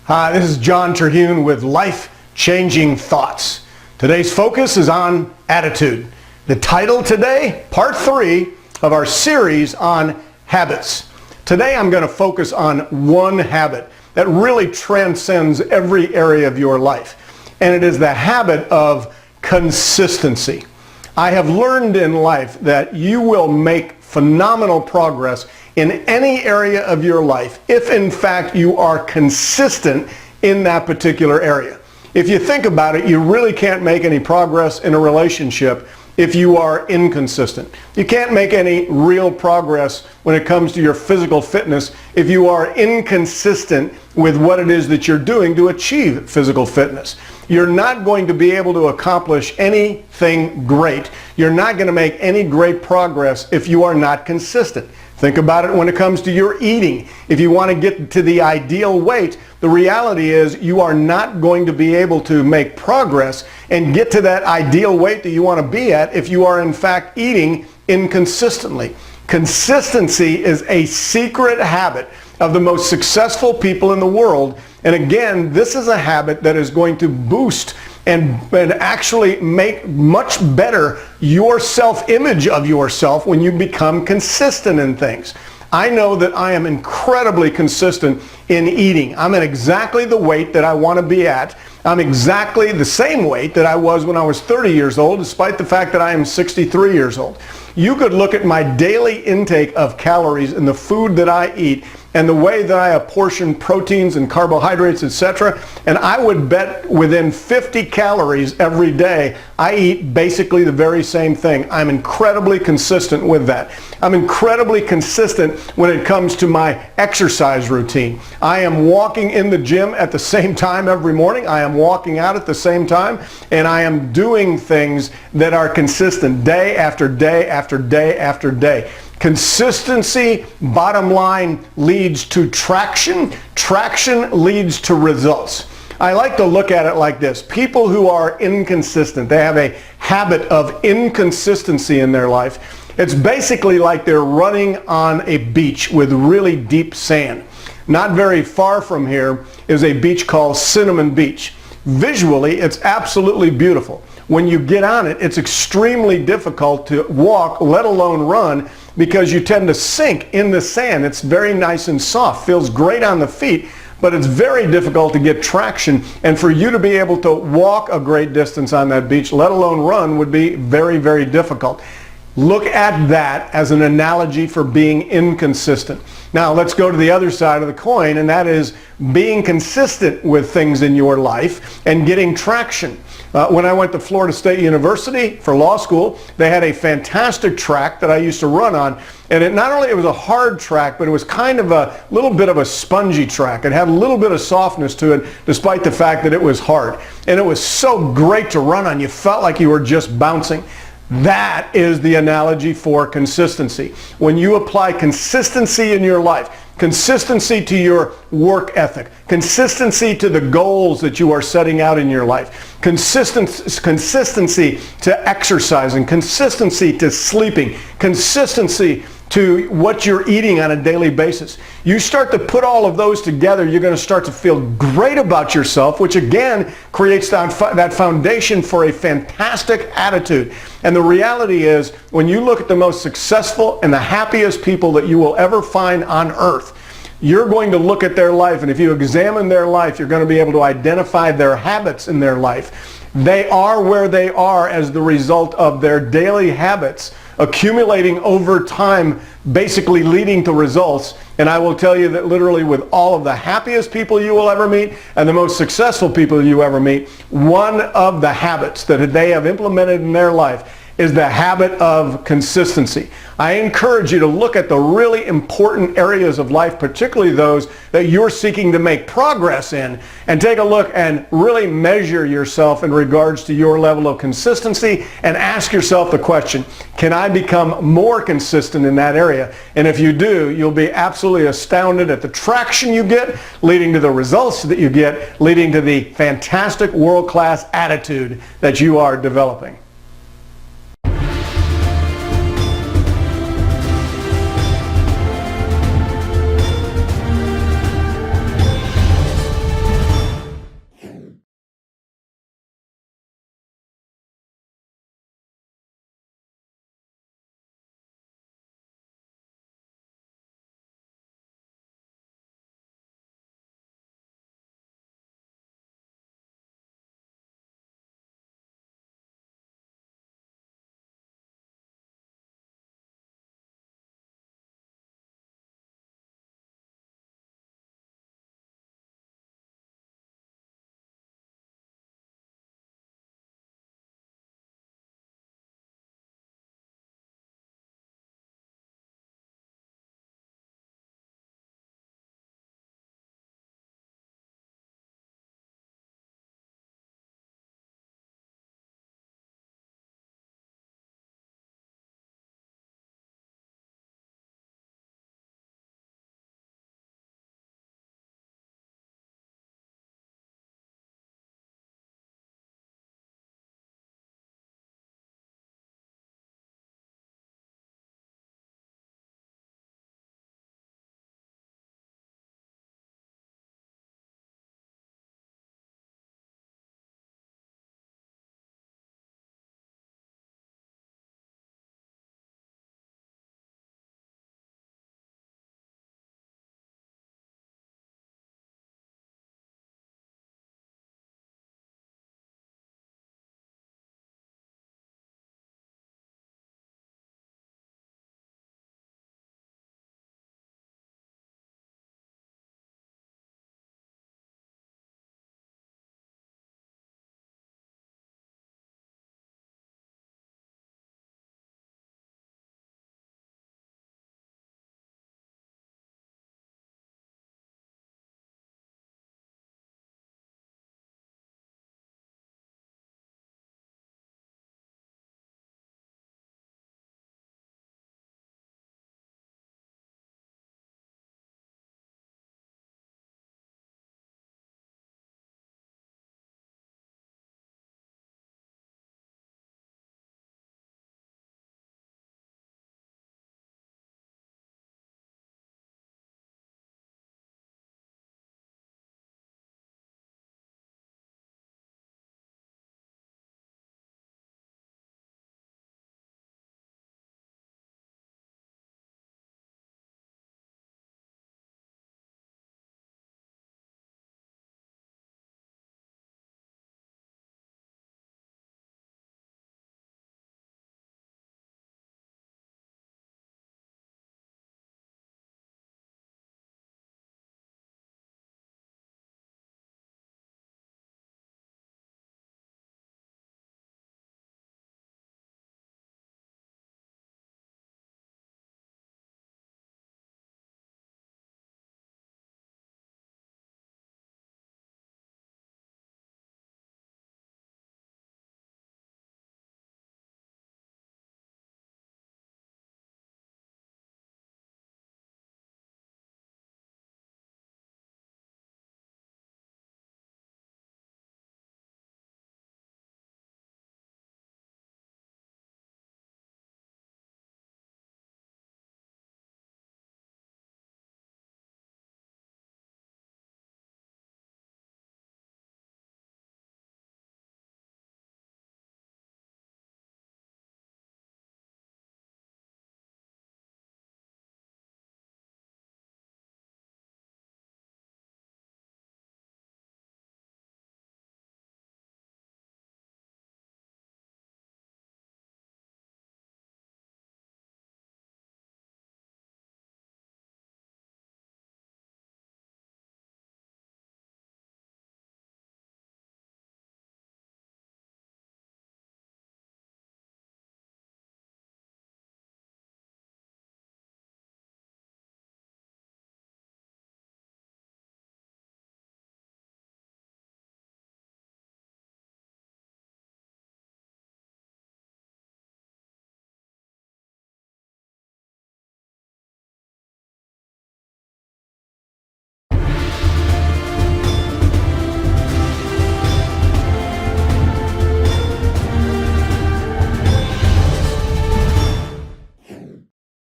Hi, this is John Terhune with Life-Changing Thoughts. Today's focus is on attitude. The title today, part 3 of our series on habits. Today I'm going to focus on one habit that really transcends every area of your life, and it is the habit of consistency. I have learned in life that you will make phenomenal progress in any area of your life if in fact you are consistent in that particular area. If you think about it, you really can't make any progress in a relationship if you are inconsistent. You can't make any real progress when it comes to your physical fitness if you are inconsistent with what it is that you're doing to achieve physical fitness. You're not going to be able to accomplish anything great. You're not going to make any great progress if you are not consistent. Think about it when it comes to your eating. If you want to get to the ideal weight, the reality is you are not going to be able to make progress and get to that ideal weight that you want to be at if you are in fact eating inconsistently. Consistency is a secret habit of the most successful people in the world. And again, this is a habit that is going to boost and actually make much better your self-image of yourself when you become consistent in things. I know that I am incredibly consistent in eating. I'm at exactly the weight that I want to be at. I'm exactly the same weight that I was when I was 30 years old, despite the fact that I am 63 years old. You could look at my daily intake of calories in the food that I eat and the way that I apportion proteins and carbohydrates, etc., and I would bet within 50 calories every day I eat basically the very same thing. I'm incredibly consistent with that. I'm incredibly consistent when it comes to my exercise routine. I am walking in the gym at the same time every morning. I am walking out at the same time, and I am doing things that are consistent day after day after day after day. Consistency, bottom line, leads to traction. Traction leads to results. I like to look at it like this. People who are inconsistent, they have a habit of inconsistency in their life. It's basically like they're running on a beach with really deep sand. Not very far from here is a beach called Cinnamon Beach. Visually, it's absolutely beautiful. When you get on it, it's extremely difficult to walk, let alone run, because you tend to sink in the sand. It's very nice and soft, feels great on the feet, but it's very difficult to get traction. And for you to be able to walk a great distance on that beach, let alone run, would be very, very difficult. Look at that as an analogy for being inconsistent. Now let's go to the other side of the coin, and that is being consistent with things in your life and getting traction. When I went to Florida State University for law school, they had a fantastic track that I used to run on, and it was a hard track, but it was kind of a little bit of a spongy track. It had a little bit of softness to it, despite the fact that it was hard. And it was so great to run on. You felt like you were just bouncing. That is the analogy for consistency. When you apply consistency in your life, consistency to your work ethic, consistency to the goals that you are setting out in your life, consistency to exercising, consistency to sleeping, consistency to what you're eating on a daily basis. You start to put all of those together, you're going to start to feel great about yourself, which again creates that foundation for a fantastic attitude. And the reality is, when you look at the most successful and the happiest people that you will ever find on earth, you're going to look at their life, and if you examine their life, you're going to be able to identify their habits in their life. They are where they are as the result of their daily habits accumulating over time, basically leading to results. And I will tell you that literally with all of the happiest people you will ever meet and the most successful people you ever meet, one of the habits that they have implemented in their life is the habit of consistency. I encourage you to look at the really important areas of life, particularly those that you're seeking to make progress in, and take a look and really measure yourself in regards to your level of consistency and ask yourself the question, can I become more consistent in that area? And if you do, you'll be absolutely astounded at the traction you get, leading to the results that you get, leading to the fantastic world-class attitude that you are developing.